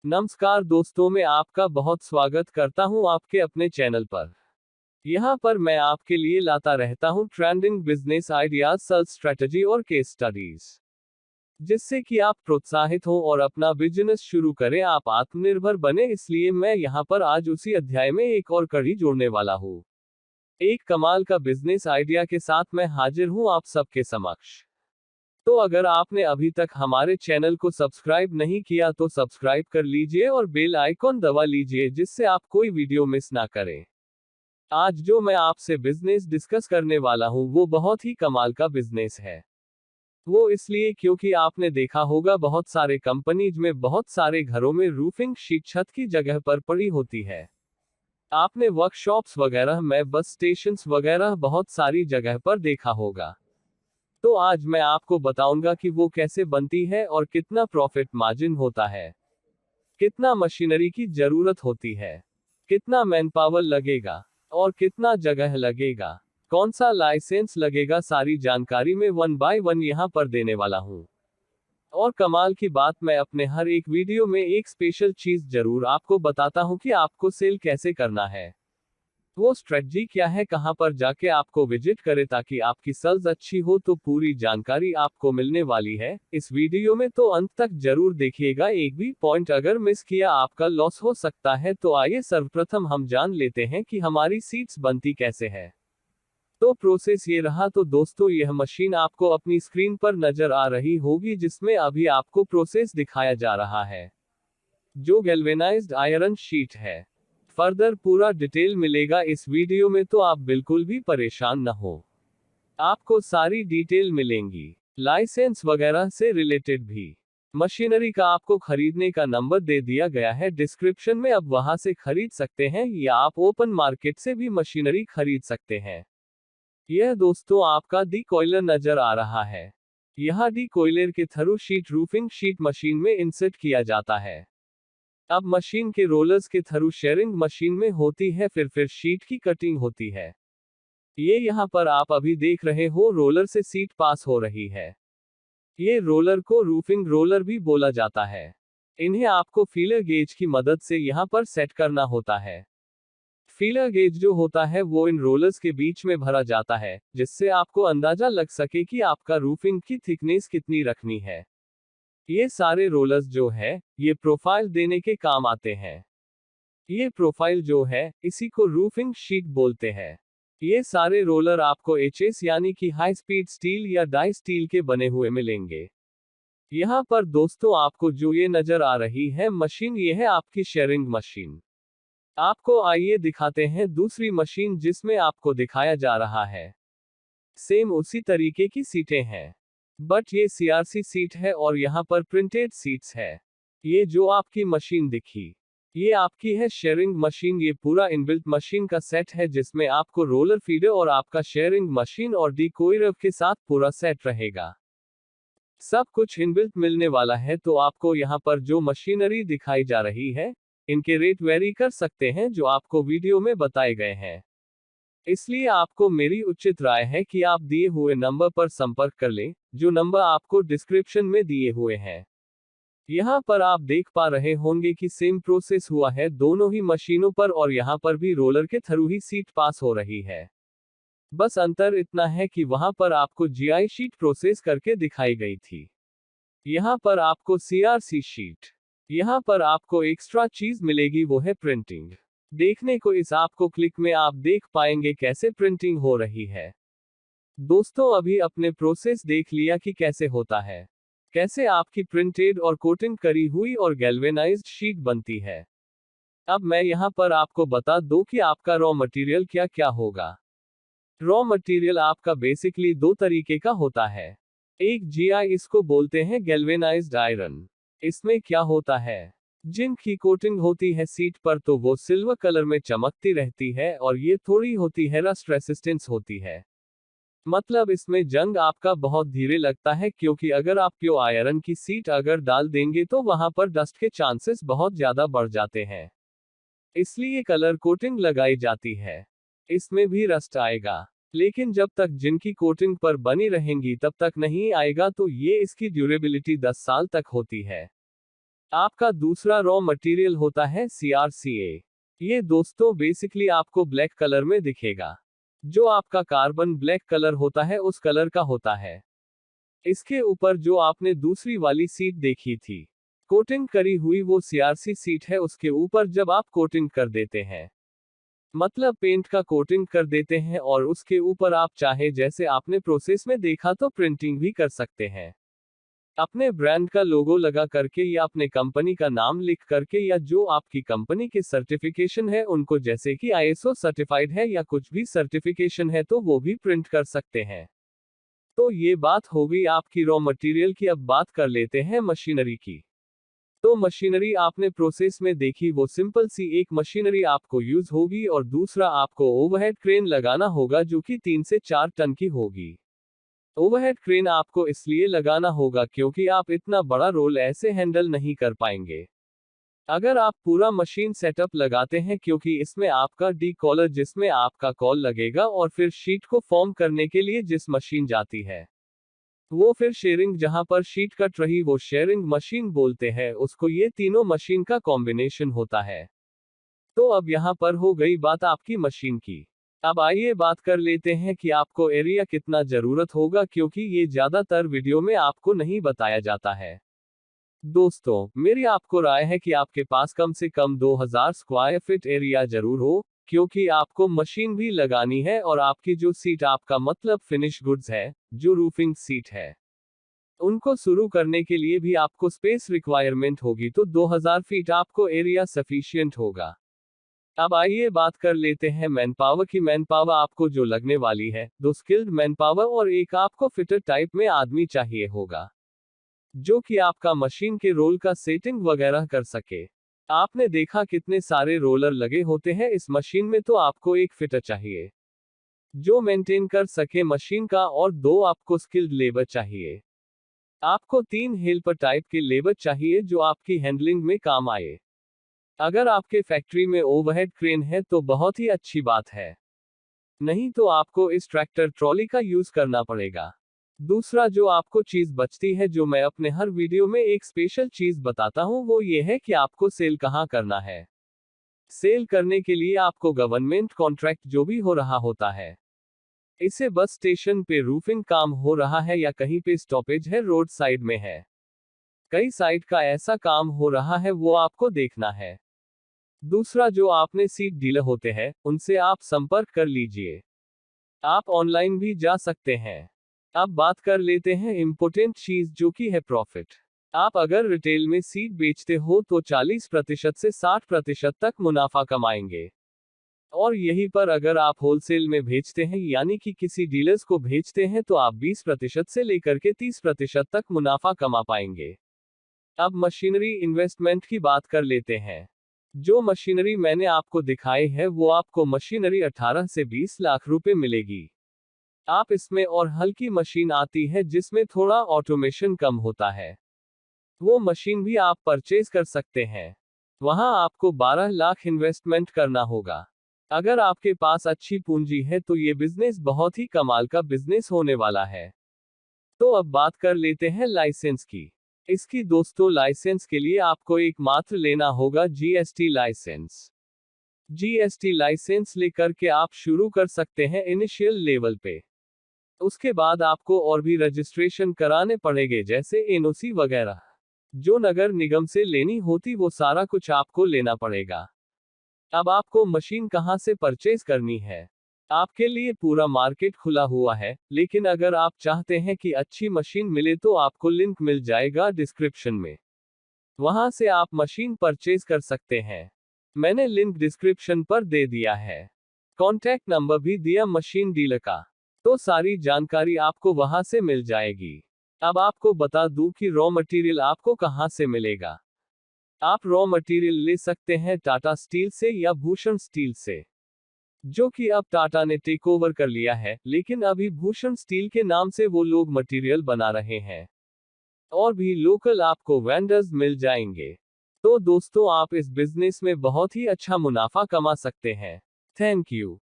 नमस्कार दोस्तों, मैं आपका बहुत स्वागत करता हूं आपके अपने चैनल पर। यहां पर मैं आपके लिए लाता रहता हूं trending business ideas, sales strategy और केस स्टडीज, जिससे कि आप प्रोत्साहित हो और अपना बिजनेस शुरू करें, आप आत्मनिर्भर बने। इसलिए मैं यहां पर आज उसी अध्याय में एक और कड़ी जोड़ने वाला हूं। एक कमाल का बिजनेस आइडिया के साथ मैं हाजिर हूं आप सबके समक्ष। तो अगर आपने अभी तक हमारे चैनल को सब्सक्राइब नहीं किया तो सब्सक्राइब कर लीजिए और बेल आइकॉन दबा लीजिए, जिससे आप कोई वीडियो मिस ना करें। आज जो मैं आपसे बिजनेस डिस्कस करने वाला हूं वो बहुत ही कमाल का बिजनेस है। वो इसलिए क्योंकि आपने देखा होगा बहुत सारे कंपनीज में, बहुत सारे घरों में रूफिंग शीट छत की जगह पर पड़ी होती है। आपने वर्कशॉप्स वगैरह में, बस स्टेशंस वगैरह बहुत सारी जगह पर देखा होगा। तो आज मैं आपको बताऊंगा कि वो कैसे बनती है और कितना प्रॉफिट मार्जिन होता है, कितना मशीनरी की जरूरत होती है, कितना मैन पावर लगेगा और कितना जगह लगेगा, कौन सा लाइसेंस लगेगा। सारी जानकारी मैं वन बाय वन यहां पर देने वाला हूं। और कमाल की बात, मैं अपने हर एक वीडियो में एक स्पेशल चीज जरूर आपको बताता हूं कि आपको सेल कैसे करना है, वो स्ट्रेटजी क्या है, कहां पर जाके आपको विजिट करे ताकि आपकी सेल्स अच्छी हो। तो पूरी जानकारी आपको मिलने वाली है इस वीडियो में, तो अंत तक जरूर देखिएगा। एक भी पॉइंट अगर मिस किया आपका लॉस हो सकता है। तो आइए सर्वप्रथम हम जान लेते हैं कि हमारी सीट्स बनती कैसे है। तो प्रोसेस ये रहा। तो दोस्तों, यह मशीन आपको अपनी स्क्रीन पर नजर आ रही होगी, जिसमें अभी आपको प्रोसेस दिखाया जा रहा है, जो गैल्वेनाइज्ड आयरन शीट है। फर्दर पूरा डिटेल मिलेगा इस वीडियो में, तो आप बिल्कुल भी परेशान न हो, आपको सारी डिटेल मिलेंगी, लाइसेंस वगैरह से रिलेटेड भी। मशीनरी का आपको खरीदने का नंबर दे दिया गया है डिस्क्रिप्शन में, अब वहां से खरीद सकते हैं या आप ओपन मार्केट से भी मशीनरी खरीद सकते हैं। यह दोस्तों आपका डी कॉइलर नजर आ रहा है। यह डी कॉइलर के through sheet roofing sheet machine में इंसर्ट किया जाता है। अब मशीन के रोलर्स के थ्रू शेयरिंग मशीन में होती है, फिर शीट की कटिंग होती है। ये यहाँ पर आप अभी देख रहे हो, रोलर से सीट पास हो रही है। ये रोलर को रूफिंग रोलर भी बोला जाता है। इन्हें आपको फीलर गेज की मदद से यहाँ पर सेट करना होता है। फीलर गेज जो होता है वो इन रोलर्स के बीच में भरा जाता है, जिससे आपको अंदाजा लग सके कि आपका रूफिंग की थिकनेस कितनी रखनी है। ये सारे रोलर्स जो है, ये प्रोफाइल देने के काम आते हैं। ये प्रोफाइल जो है, इसी को रूफिंग शीट बोलते हैं। ये सारे रोलर आपको एचएस यानी कि हाई स्पीड स्टील या डाई स्टील के बने हुए मिलेंगे। यहाँ पर दोस्तों आपको जो ये नजर आ रही है मशीन, ये है आपकी शेयरिंग मशीन। आपको आइए दिखाते हैं दूसरी मशीन जिसमें आपको दिखाया जा रहा है। सेम उसी तरीके की सीटें हैं, बट ये सीआरसी सीट है और यहाँ पर प्रिंटेड सीट्स है। ये जो आपकी मशीन दिखी, ये आपकी है शेयरिंग मशीन। ये पूरा इनबिल्ट मशीन का सेट है, जिसमें आपको रोलर फीडर और आपका शेयरिंग मशीन और डिकोइलर के साथ पूरा सेट रहेगा। सब कुछ इनबिल्ट मिलने वाला है। तो आपको यहाँ पर जो मशीनरी दिखाई जा रही है, इनके रेट वेरी कर सकते हैं, जो आपको वीडियो में बताए गए हैं। इसलिए आपको मेरी उचित राय है कि आप दिए हुए नंबर पर संपर्क कर लें, जो नंबर आपको डिस्क्रिप्शन में दिए हुए हैं। यहाँ पर आप देख पा रहे होंगे कि सेम प्रोसेस हुआ है दोनों ही मशीनों पर, और यहाँ पर भी रोलर के थ्रू ही सीट पास हो रही है। बस अंतर इतना है कि वहां पर आपको जीआई शीट प्रोसेस करके दिखाई गई थी, यहाँ पर आपको सीआरसी शीट। यहाँ पर आपको एक्स्ट्रा चीज मिलेगी, वो है प्रिंटिंग। देखने को इस आपको क्लिक में आप देख पाएंगे कैसे प्रिंटिंग हो रही है। दोस्तों, अभी अपने प्रोसेस देख लिया कि कैसे होता है, कैसे आपकी प्रिंटेड और कोटिंग करी हुई और गैल्वेनाइज्ड शीट बनती है। अब मैं यहाँ पर आपको बता दूं कि आपका रॉ मटेरियल क्या क्या होगा। रॉ मटेरियल आपका बेसिकली दो तरीके का होता है। एक जीआई, इसको बोलते हैं गैल्वेनाइज्ड आयरन। इसमें क्या होता है, जिंक की कोटिंग होती है सीट पर, तो वो सिल्वर कलर में चमकती रहती है और ये थोड़ी होती है रस्ट रेसिस्टेंस होती है। मतलब इसमें जंग आपका बहुत धीरे लगता है, क्योंकि अगर आप प्योर आयरन की सीट अगर डाल देंगे तो वहां पर डस्ट के चांसेस बहुत ज्यादा बढ़ जाते हैं। इसलिए कलर कोटिंग लगाई जाती है। इसमें भी रस्ट आएगा, लेकिन जब तक जिनकी कोटिंग पर बनी रहेंगी तब तक नहीं आएगा। तो ये इसकी ड्यूरेबिलिटी 10 साल तक होती है। आपका दूसरा रॉ मटेरियल होता है CrCa। ये दोस्तों बेसिकली आपको ब्लैक कलर में दिखेगा। जो आपका कार्बन ब्लैक कलर होता है उस कलर का होता है। इसके ऊपर जो आपने दूसरी वाली सीट देखी थी कोटिंग करी हुई, वो CrC सीट है। उसके ऊपर जब आप कोटिंग कर देते हैं, मतलब पेंट का कोटिंग कर देते हैं, और उसके ऊपर आप चाहे जैसे आपने प्रोसेस में देखा तो प्रिंटिंग भी कर सकते हैं। अपने ब्रांड का लोगो लगा करके या अपने कंपनी का नाम लिख करके, या जो आपकी कंपनी के सर्टिफिकेशन है उनको, जैसे कि ISO सर्टिफाइड है या कुछ भी सर्टिफिकेशन है, तो वो भी प्रिंट कर सकते हैं। तो ये बात हो गई आपकी रॉ मटेरियल की। अब बात कर लेते हैं मशीनरी की। तो मशीनरी आपने प्रोसेस में देखी, वो सिंपल सी एक मशीनरी आपको यूज होगी, और दूसरा आपको ओवरहेड क्रेन लगाना होगा जो कि 3 से 4 टन की होगी। ओवरहेड क्रेन आपको इसलिए लगाना होगा क्योंकि आप इतना बड़ा रोल ऐसे हैंडल नहीं कर पाएंगे अगर आप पूरा मशीन सेटअप लगाते हैं, क्योंकि इसमें आपका डी कॉलर जिसमें आपका कॉल लगेगा, और फिर शीट को फॉर्म करने के लिए जिस मशीन जाती है, वो फिर शेयरिंग, जहां पर शीट कट रही वो शेयरिंग मशीन बोलते हैं उसको। ये तीनों मशीन का कॉम्बिनेशन होता है। तो अब यहां पर हो गई बात आपकी मशीन की। अब आइए बात कर लेते हैं कि आपको एरिया कितना जरूरत होगा, क्योंकि ये ज्यादातर वीडियो में आपको नहीं बताया जाता है। दोस्तों, मेरी आपको राय है कि आपके पास कम से कम 2000 स्क्वायर फीट एरिया जरूर हो, क्योंकि आपको मशीन भी लगानी है, और आपकी जो सीट, आपका मतलब फिनिश गुड्स है, जो रूफिंग सीट है, उनको शुरू करने के लिए भी आपको स्पेस रिक्वायरमेंट होगी। तो 2000 फीट आपको एरिया सफिशिएंट होगा। अब आइए बात कर लेते हैं मैन पावर की। मैन पावर आपको जो लगने वाली है, 2 स्किल्ड मैन पावर और एक आपको फिटर टाइप में आदमी चाहिए होगा, जो कि आपका मशीन के रोल का सेटिंग वगैरह कर सके। आपने देखा कितने सारे रोलर लगे होते हैं इस मशीन में, तो आपको एक फिटर चाहिए जो मेंटेन कर सके मशीन का, और 2 आपको स्किल्ड लेबर चाहिए। आपको 3 हेल्पर टाइप के लेबर चाहिए जो आपकी हैंडलिंग में काम आए। अगर आपके फैक्ट्री में ओवरहेड क्रेन है तो बहुत ही अच्छी बात है, नहीं तो आपको इस ट्रैक्टर ट्रॉली का यूज करना पड़ेगा। दूसरा जो आपको चीज बचती है, जो मैं अपने हर वीडियो में एक स्पेशल चीज बताता हूं, वो ये है कि आपको सेल कहां करना है। सेल करने के लिए आपको गवर्नमेंट कॉन्ट्रैक्ट जो भी हो रहा होता है, इसे बस स्टेशन पे रूफिंग काम हो रहा है, या कहीं पे स्टॉपेज है, रोड साइड में है, कई साइड का ऐसा काम हो रहा है, वो आपको देखना है। दूसरा जो आपने सीट डीलर होते हैं, उनसे आप संपर्क कर लीजिए। आप ऑनलाइन भी जा सकते हैं। अब बात कर लेते हैं इम्पोर्टेंट चीज, जो कि है प्रॉफिट। आप अगर रिटेल में सीट बेचते हो तो 40% से 60% तक मुनाफा कमाएंगे, और यहीं पर अगर आप होलसेल में भेजते हैं, यानी कि किसी डीलर्स को भेजते हैं, तो आप 20% से लेकर के 30% तक मुनाफा कमा पाएंगे। अब मशीनरी इन्वेस्टमेंट की बात कर लेते हैं। जो मशीनरी मैंने आपको दिखाई है, वो आपको मशीनरी 18 से 20 लाख रुपए मिलेगी। आप इसमें और हल्की मशीन आती है जिसमें थोड़ा ऑटोमेशन कम होता है, वो मशीन भी आप परचेज कर सकते हैं। वहां आपको 12 लाख इन्वेस्टमेंट करना होगा। अगर आपके पास अच्छी पूंजी है तो ये बिजनेस बहुत ही कमाल का बिजनेस होने वाला है। तो अब बात कर लेते हैं लाइसेंस की। इसकी दोस्तों, लाइसेंस के लिए आपको एकमात्र लेना होगा GST लाइसेंस। GST लाइसेंस लेकर के आप शुरू कर सकते हैं इनिशियल लेवल पे। उसके बाद आपको और भी रजिस्ट्रेशन कराने पड़ेंगे, जैसे NOC वगैरह, जो नगर निगम से लेनी होती, वो सारा कुछ आपको लेना पड़ेगा। अब आपको मशीन कहां से परचेज करनी है? आपके लिए पूरा मार्केट खुला हुआ है, लेकिन अगर आप चाहते हैं कि अच्छी मशीन मिले तो आपको लिंक मिल जाएगा डिस्क्रिप्शन में, वहां से आप मशीन परचेज कर सकते हैं। मैंने लिंक डिस्क्रिप्शन पर दे दिया है, कॉन्टैक्ट नंबर भी दिया मशीन डीलर का, तो सारी जानकारी आपको वहां से मिल जाएगी। अब आपको बता दूं कि रॉ मटेरियल आपको कहां से मिलेगा। आप रॉ मटेरियल ले सकते हैं टाटा स्टील से या भूषण स्टील से, जो कि अब टाटा ने टेक ओवर कर लिया है, लेकिन अभी भूषण स्टील के नाम से वो लोग मटेरियल बना रहे हैं। और भी लोकल आपको वेंडर्स मिल जाएंगे। तो दोस्तों, आप इस बिजनेस में बहुत ही अच्छा मुनाफा कमा सकते हैं। Thank you.